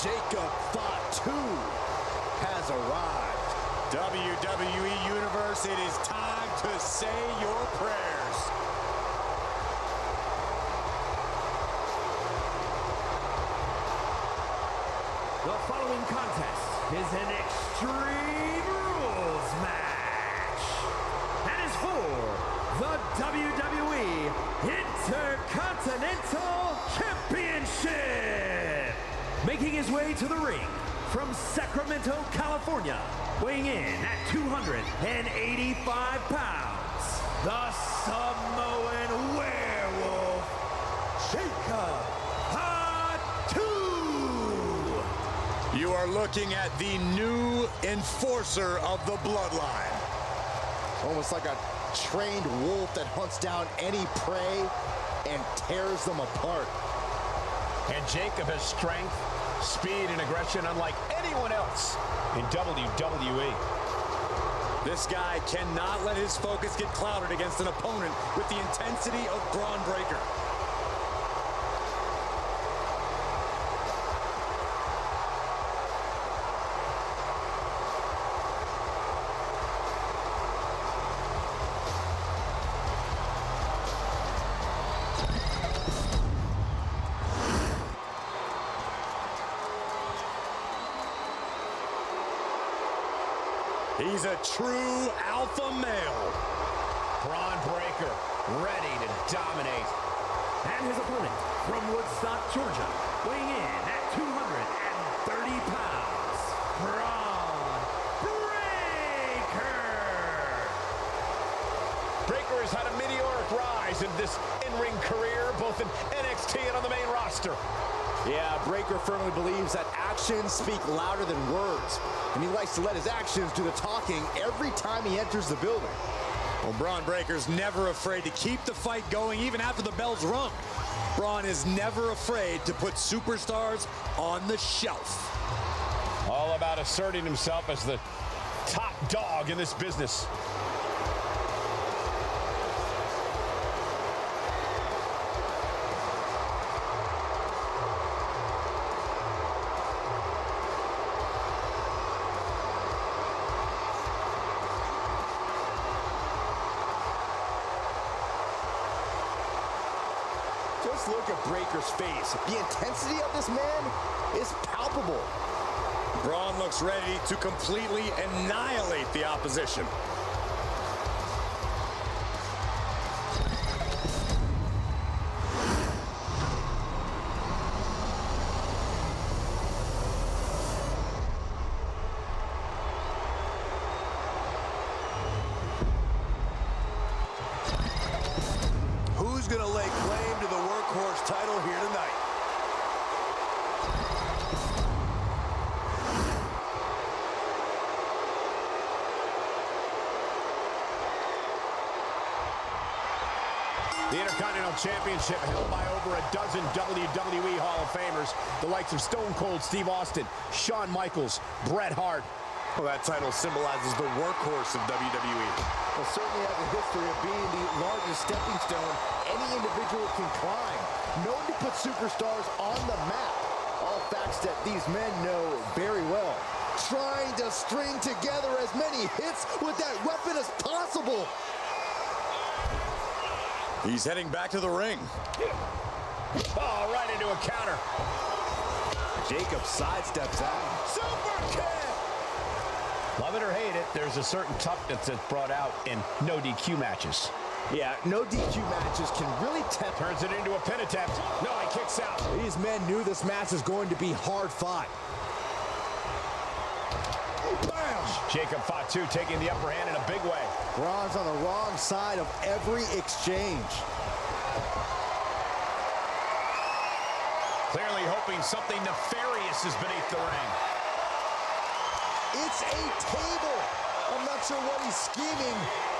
Jacob Fatu has arrived. WWE Universe, it is time to say your prayers. The following contest is an Extreme Rules match and is for the WWE Intercontinental Championship. Making his way to the ring from Sacramento, California, weighing in at 285 pounds, the Samoan Werewolf, Jacob Fatu. You are looking at the new enforcer of the bloodline. Almost like a trained wolf that hunts down any prey and tears them apart. And Jacob has strength, speed, and aggression unlike anyone else in WWE. This guy cannot let his focus get clouded against an opponent with the intensity of Bron Breakker. He's a true alpha male. Bron Breakker, ready to dominate. And his opponent from Woodstock, Georgia, weighing in at 230 pounds, Bron Breakker. Breakker has had a meteoric rise in this in-ring career, both in NXT and on the main roster. Yeah, Breakker firmly believes that actions speak louder than words, and he likes to let his actions do the talking every time he enters the building. Well, Bron Breakker's never afraid to keep the fight going even after the bell's rung. Bron is never afraid to put superstars on the shelf. All about asserting himself as the top dog in this business. Just look at Breakker's face. The intensity of this man is palpable. Bron looks ready to completely annihilate the opposition. Who's going to lay claim to the workhorse title here tonight? The Intercontinental Championship held by over a dozen WWE Hall of Famers, the likes of Stone Cold Steve Austin, Shawn Michaels, Bret Hart. Well, that title symbolizes the workhorse of WWE. Well, certainly has a history of being the largest stepping stone any individual can climb. Known to put superstars on the map. All facts that these men know very well. Trying to string together as many hits with that weapon as possible. He's heading back to the ring. Oh, right into a counter. Jacob sidesteps out. Super kick! Love it or hate it, there's a certain toughness that's brought out in no DQ matches. Yeah, no DQ matches can really tempt. Turns it into a pin attempt. No, he kicks out. These men knew this match is going to be hard fought. Bam! Jacob Fatu taking the upper hand in a big way. Bron's on the wrong side of every exchange. Clearly hoping something nefarious is beneath the ring. It's a table. I'm not sure what he's scheming,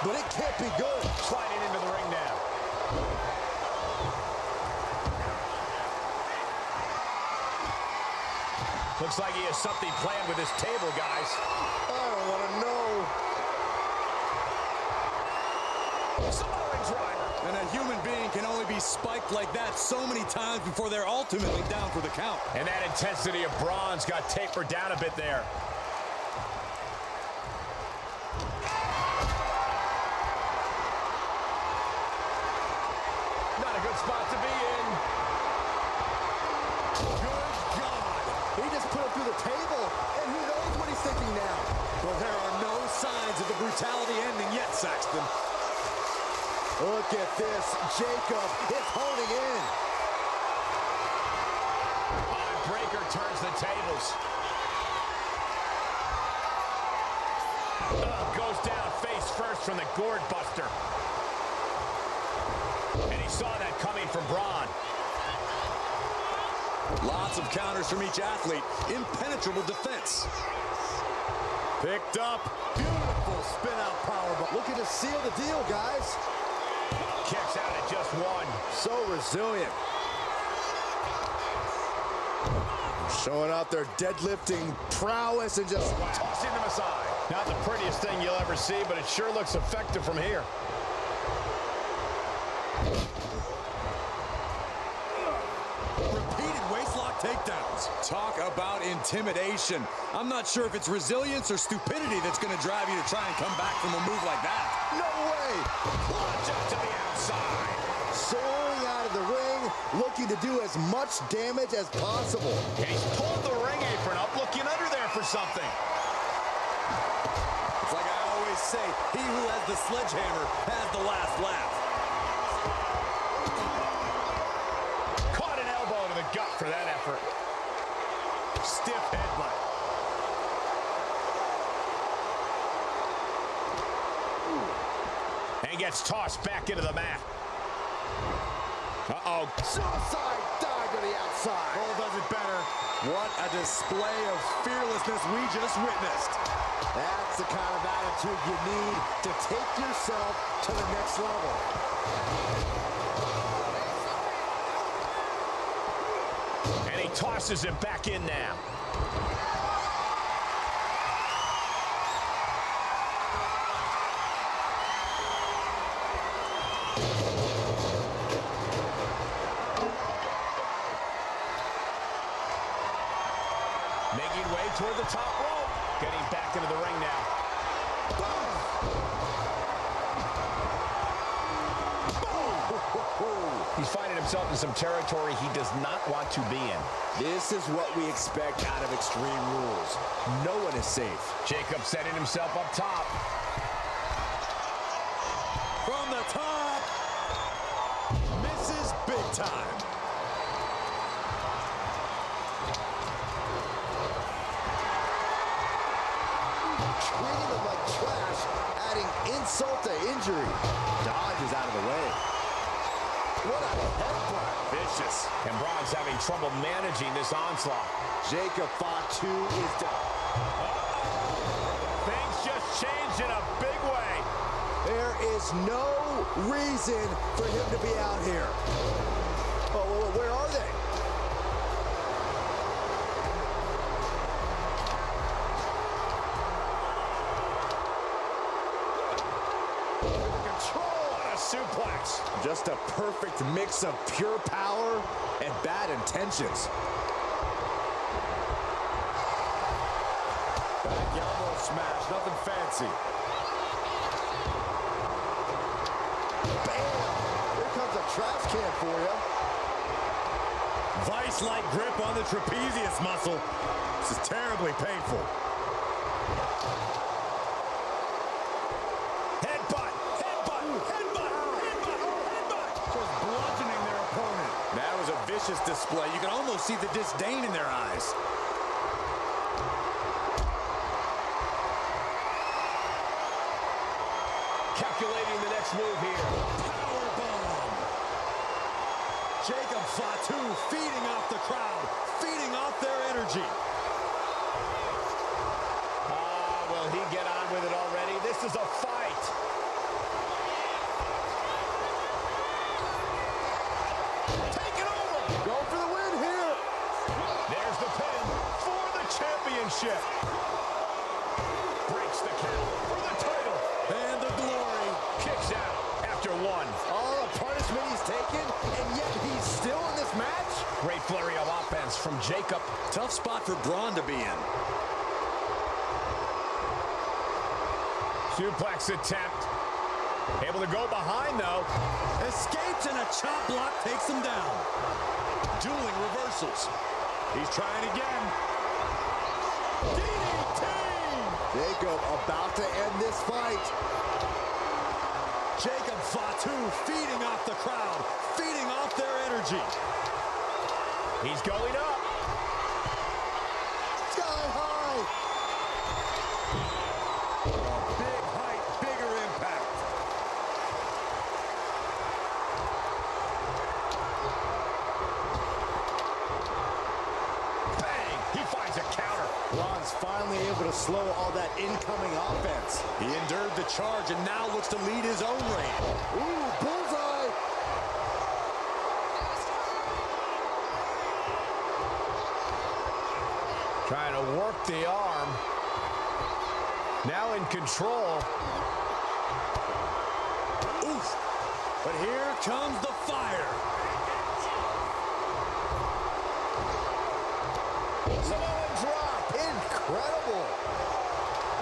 but it can't be good. Sliding into the ring now. Looks like he has something planned with his table, guys. I don't want to know. Samoan driver. And a human being can only be be spiked like that so many times before they're ultimately down for the count. And that intensity of Bron's got tapered down a bit there. Not a good spot to be in. Good God. He just put him through the table, and who knows what he's thinking now. Well, there are no signs of the brutality ending yet, Saxton. Look at this. Jacob is holding in. Breaker turns the tables. Goes down face first from the gourd buster. And he saw that coming from Bron. Lots of counters from each athlete. Impenetrable defense. Picked up. Beautiful spin-out powerbomb. Looking to seal the deal, guys. Kicks out at just one. So resilient. Showing out their deadlifting prowess and just tossing them aside. Not the prettiest thing you'll ever see, but it sure looks effective from here. Repeated waistlock takedowns. Talk about intimidation. I'm not sure if it's resilience or stupidity that's going to drive you to try and come back from a move like that. no way. Plunge out to the outside. Soaring out of the ring, looking to do as much damage as possible. And he's pulled the ring apron up, looking under there for something. It's like I always say, he who has the sledgehammer has the last laugh. Caught an elbow to the gut for that effort. Stiff headbutt. And gets tossed back into the mat. Uh-oh. Suicide dive to the outside. Cole does it better. What a display of fearlessness we just witnessed. That's the kind of attitude you need to take yourself to the next level. And he tosses him back in now. Making way toward the top rope. Getting back into the ring now. He's finding himself in some territory he does not want to be in. This is what we expect out of Extreme Rules. No one is safe. Jacob setting himself up top. From the top, misses big time. Treating them like trash, adding insult to injury. Dodges out of the way. What a headbutt. Vicious. And Bron's having trouble managing this onslaught. Jacob Fatu is done. Things just changed in a big way. There is no reason for him to be out here. Oh, where are they? Suplex. Just a perfect mix of pure power and bad intentions. Back elbow smash, nothing fancy. Bam! Here comes a trash can for you. Vice-like grip on the trapezius muscle. This is terribly painful. Vicious display. You can almost see the disdain in their eyes. Calculating the next move here. Powerbomb. Jacob Fatu feeding off the crowd, feeding off their energy. Will he get on with it already? This is a fight. Go for the win here. There's the pin for the championship. Breaks the count for the title. And the glory. Kicks out after one. All the punishment he's taken, from Jacob. Tough spot for Bron to be in. Suplex attempt. Able to go behind, though. Escapes, and a chop block takes him down. Dueling reversals. He's trying again. DDT! Jacob about to end this fight. Jacob Fatu feeding off the crowd, feeding off their energy. He's going up. Sky high. Big height, bigger impact. Bang! He finds a counter. Bron's finally able to slow all that incoming offense. He endured the charge and now looks to lead his own reign. Ooh, bullseye. Trying to work the arm. Now in control. Oof! But here comes the fire. Samoan drop. Incredible.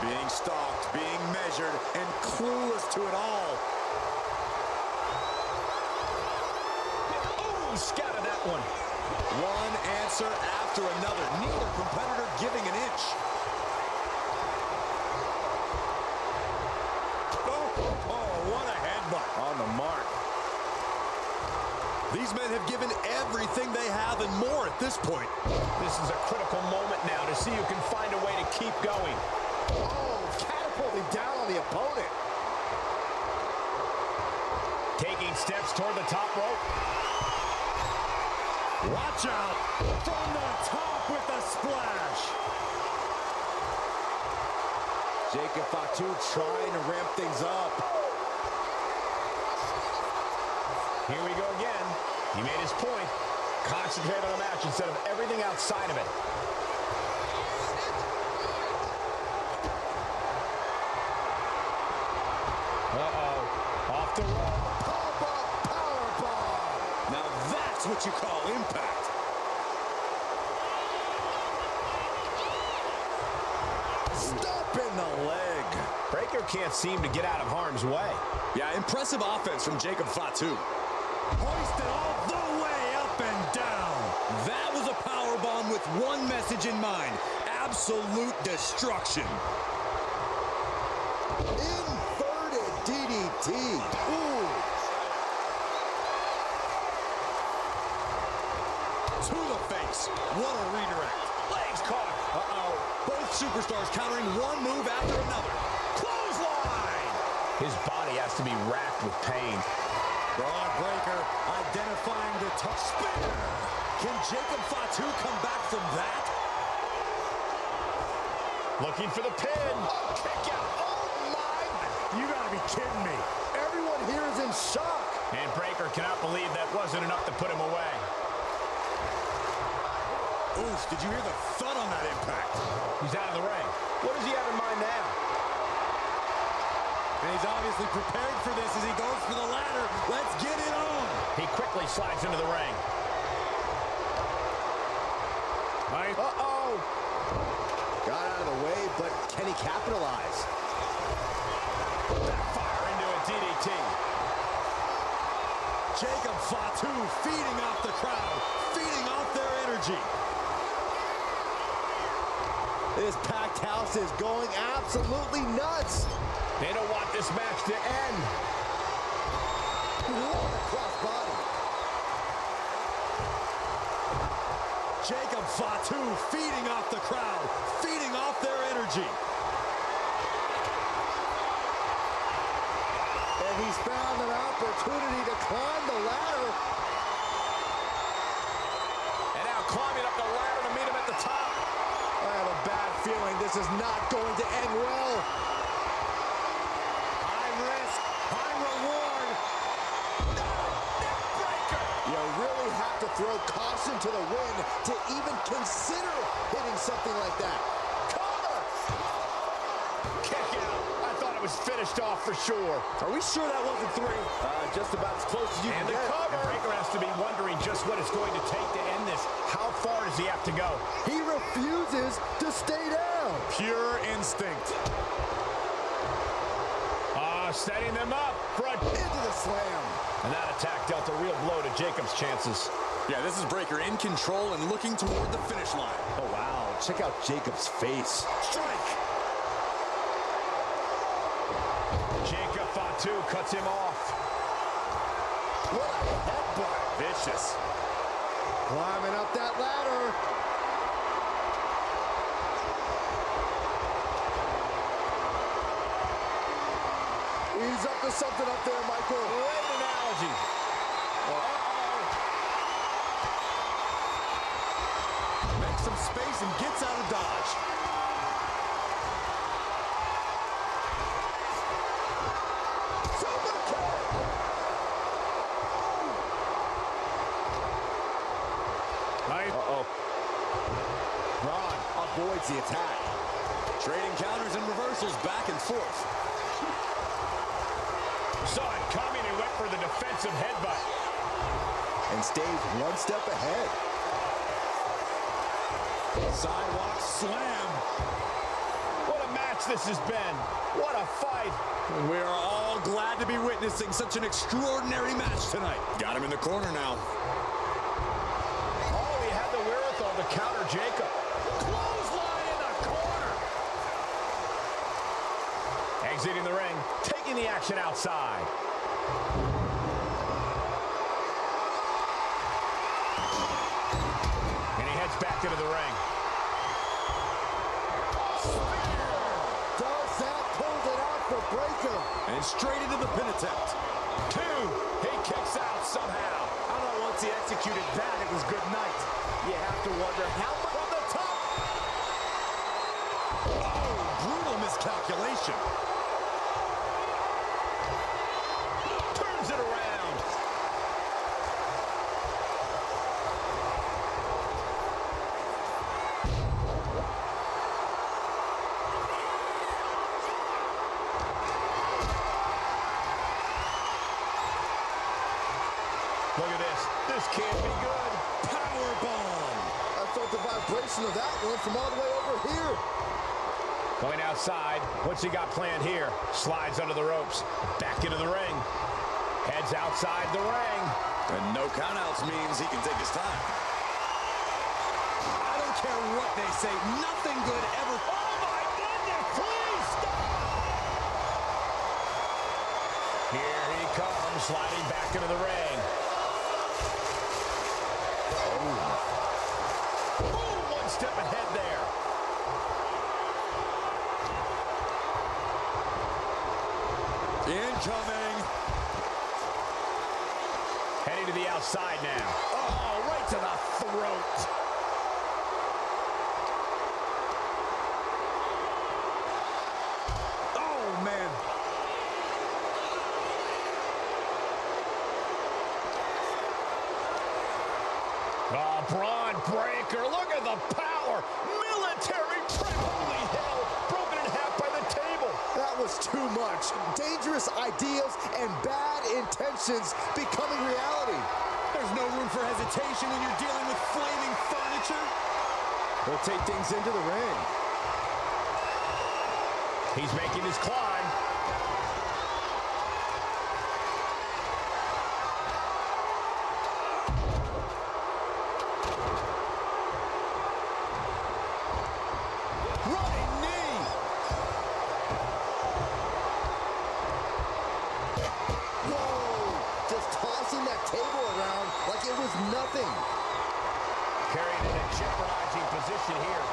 Being stalked, being measured, and clueless to it all. Oh, scattered that one. One answer after another. Neither competitor giving an inch. Oh, what a headbutt. On the mark. These men have given everything they have and more at this point. This is a critical moment now to see who can find a way to keep going. Oh, catapulting down on the opponent. Taking steps toward the top rope. Watch out. From the top with a splash. Jacob Fatu trying to ramp things up. Here we go again. He made his point. Concentrate on the match instead of everything outside of it. Uh-oh. Off the rope. Pop-up powerbomb. Now that's what you call impact. Stop in the leg. Breaker can't seem to get out of harm's way. Yeah, impressive offense from Jacob Fatu. Hoisted all the way up and down. That was a powerbomb with one message in mind. Absolute destruction. Inverted DDT. Ooh. To the face. What a redirect. Legs caught. Uh-oh. Both superstars countering one move after another. Clothesline. His body has to be racked with pain. Bron Breaker identifying the touch spinner. Can Jacob Fatu come back from that? Looking for the pin. Oh, kick out. Oh, my. You gotta be kidding me. Everyone here is in shock. And Breaker cannot believe that wasn't enough to put him away. Oof, did you hear the thud on that impact? He's out of the ring. What does he have in mind now? And he's obviously prepared for this as he goes for the ladder. Let's get it on. He quickly slides into the ring. Uh-oh. Got out of the way, but can he capitalize? Backfire into a DDT. Jacob Fatu feeding off the crowd, feeding off their energy. This packed house is going absolutely nuts. They don't want this match to end. What a crossbody. Jacob Fatu feeding off the crowd, feeding off their energy. And he's found an opportunity to climb the ladder. And now climbing up the ladder to meet him at the top. I have a bad feeling this is not going to end well. High risk, high reward. No, neck breaker. You really have to throw caution to the wind to even consider hitting something like that. Cover! Kick out. I thought it was finished off for sure. Are we sure that wasn't three? Just about as close as you And can the get. cover. And Breaker has to be wondering just what it's going to take to end this. How far does he have to go? He refuses to stay down. Pure instinct. Setting them up. Front Into the slam. And that attack dealt a real blow to Jacob's chances. Yeah, this is Breakker in control and looking toward the finish line. Oh, wow. Check out Jacob's face. Strike. Jacob Fatu cuts him off. What a headbutt. Vicious. Climbing up that ladder. He's up to something up there, Michael. Great analogy. Makes some space and gets out of dodge. Super kick. Bron avoids the attack. Trading counters and reversals back and forth. Saw it coming and went for the defensive headbutt. And stays one step ahead. Sidewalk slam. What a match this has been. What a fight. And we are all glad to be witnessing such an extraordinary match tonight. Got him in the corner now. Oh, he had the wherewithal to counter Jacob. Clothesline in the corner. Exiting the ring, taking the action outside. And he heads back into the ring. Does that pulls it out for Breakker. And straight into the pin attempt. 2. He kicks out somehow. I don't know, once he executed that, it was good night. You have to wonder how much on the top. Oh, brutal miscalculation. Turns it around. Look at this. This can't be good. Powerbomb. I felt the vibration of that one from all the way over here. Going outside. What's he got planned here? Slides under the ropes. Back into the ring. Heads outside the ring. And no countouts means he can take his time. I don't care what they say. Nothing good ever. Oh my goodness, please stop! Here he comes, sliding back into the ring. Boom, one step ahead there. Incoming. Heading to the outside now. Oh, right to the throat. Oh, man. Oh, Bron Breakker, look at the power. Military prep, holy hell. Broken in half by the table. That was too much. Dangerous ideas and bad intentions becoming reality. There's no room for hesitation when you're dealing with flaming furniture. We'll take things into the ring. He's making his climb. Running knee. Whoa! Just tossing that table around like it was nothing. Carried in a jeopardizing position here.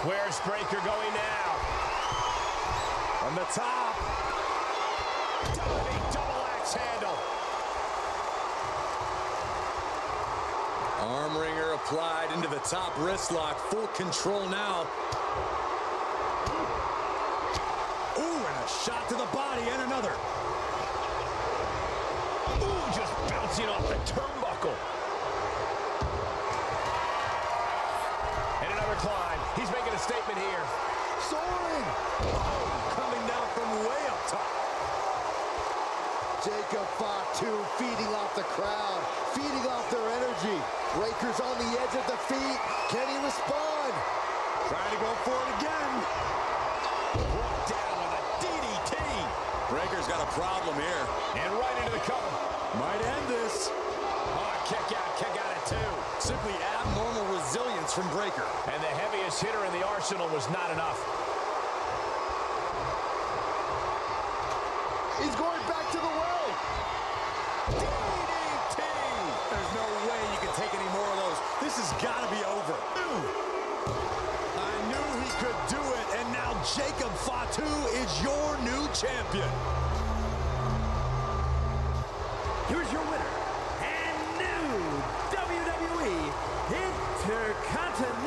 Where's Breakker going now? On the top. Diving double axe handle. Arm wringer applied into the top wrist lock. Full control now. Ooh, and a shot to the body and another. Ooh, just bouncing off the turnbuckle. And another climb. He's making a statement here. Soaring! Oh, coming down from way up top. Jacob Fatu feeding off the crowd, feeding off their energy. Breaker's on the edge of the feet. Can he respond? Trying to go for it again. Brought down with a DDT. Breaker's got a problem here. And right into the cover. Might end this. Oh, kick out at 2. Simply abnormal resilience from Breaker. And the heaviest hitter in the arsenal was not enough. He's going back to the well. DDT! There's no way you can take any more of those. This has got to be over. I knew he could do it, and now Jacob Fatu is your new champion. Here's your winner and new WWE Intercontinental